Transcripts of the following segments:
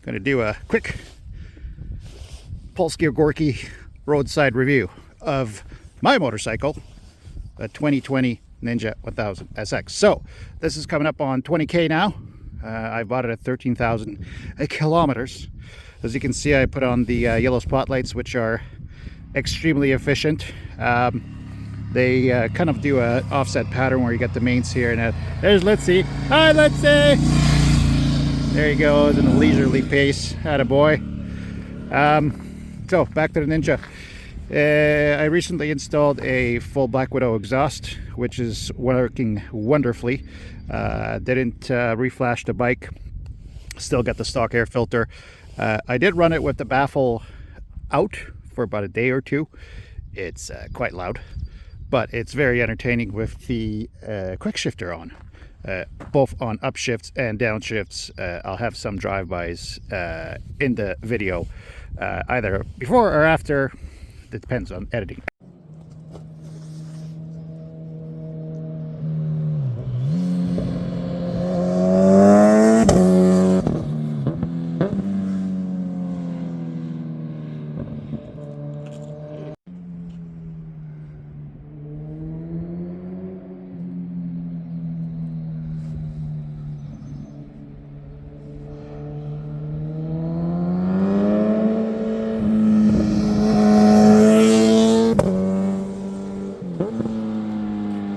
Going to do a quick Polsky Gorky roadside review of my motorcycle, a 2020 Ninja 1000 SX. So this is coming up on 20k now. I bought it at 13,000 kilometers. As you can see, I put on the yellow spotlights, which are extremely efficient. They kind of do a offset pattern where you get the mains here, and there's Litzy. Hi, Litzy! There he goes in a leisurely pace. Attaboy. So back to the Ninja. I recently installed a full Black Widow exhaust, which is working wonderfully. Didn't reflash the bike. Still got the stock air filter. I did run it with the baffle out for about a day or two. It's quite loud, but it's very entertaining with the quick shifter on. Both on upshifts and downshifts. I'll have some drive-bys in the video, either before or after. It depends on editing.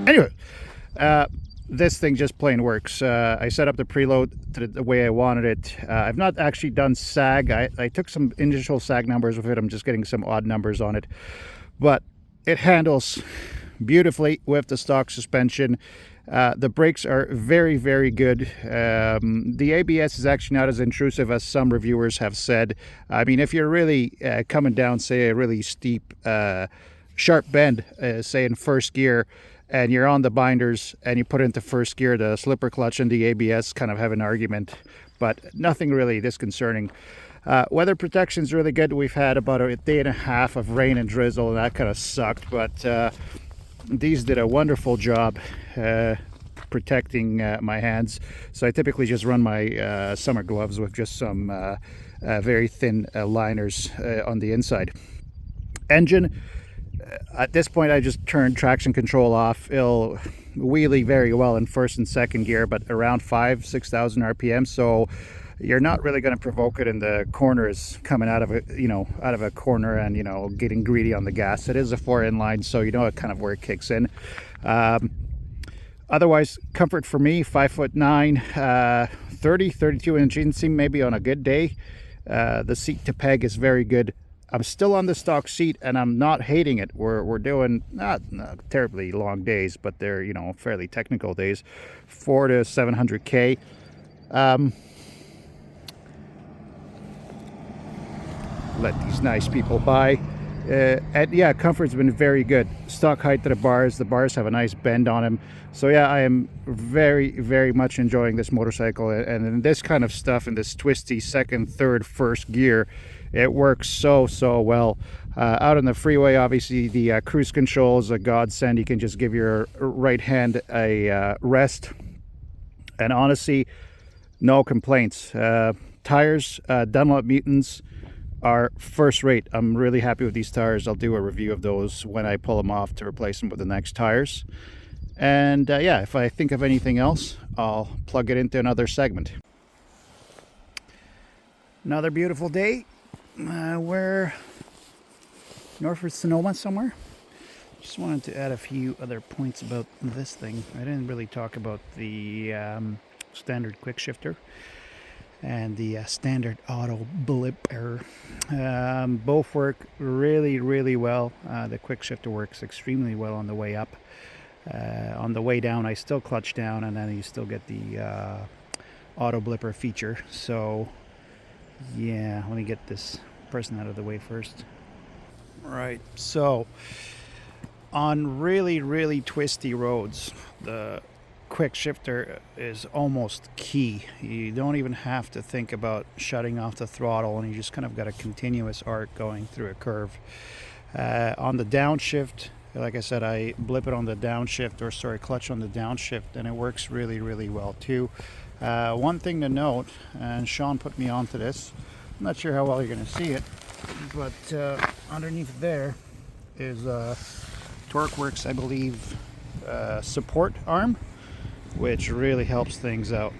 Anyway, this thing just plain works. I set up the preload to the way I wanted it. I've not actually done sag. I took some initial sag numbers with it. I'm just getting some odd numbers on it. But it handles beautifully with the stock suspension. The brakes are very, very good. The ABS is actually not as intrusive as some reviewers have said. I mean, if you're really coming down, say, a really steep, sharp bend, say in first gear, and you're on the binders and you put it into first gear, the slipper clutch and the ABS kind of have an argument, but nothing really disconcerting. Weather protection is really good. We've had about a day and a half of rain and drizzle, and that kind of sucked, but these did a wonderful job protecting my hands. So I typically just run my summer gloves with just some very thin liners on the inside. Engine. At this point, I just turned traction control off. It'll wheelie very well in first and second gear, but around 6,000 RPM. So you're not really going to provoke it in the corners coming out of a corner and, getting greedy on the gas. It is a 4 inline, so you know it kind of where it kicks in. Otherwise, comfort for me, 5'9", 32 inch inseam maybe on a good day. The seat to peg is very good. I'm still on the stock seat and I'm not hating it. We're doing not terribly long days, but they're, fairly technical days, 400 to 700k. Let these nice people by. And yeah, comfort's been very good. Stock height to the bars have a nice bend on them. So yeah, I am very, very much enjoying this motorcycle, and in this kind of stuff, in this twisty second, third, first gear, it works so well. Out on the freeway, obviously the cruise control is a godsend. You can just give your right hand a rest, and honestly, no complaints. Tires, Dunlop Mutants are first rate. I'm really happy with these tires. I'll do a review of those when I pull them off to replace them with the next tires. And yeah, if I think of anything else, I'll plug it into another segment. Another beautiful day. We're north of Sonoma somewhere. Just wanted to add a few other points about this thing. I didn't really talk about the standard quick shifter and the standard auto blipper. Both work really, really well. The quick shifter works extremely well on the way up. On the way down, I still clutch down, and then you still get the auto blipper feature. So yeah, let me get this person out of the way first. Right, so on really, really twisty roads, the quick shifter is almost key. You don't even have to think about shutting off the throttle, and you just kind of got a continuous arc going through a curve. On the downshift, like I said, I blip it on the downshift, clutch on the downshift, and it works really, really well too. One thing to note, and Sean put me onto this, I'm not sure how well you're going to see it, but underneath there is TorqueWorks, I believe, support arm, which really helps things out.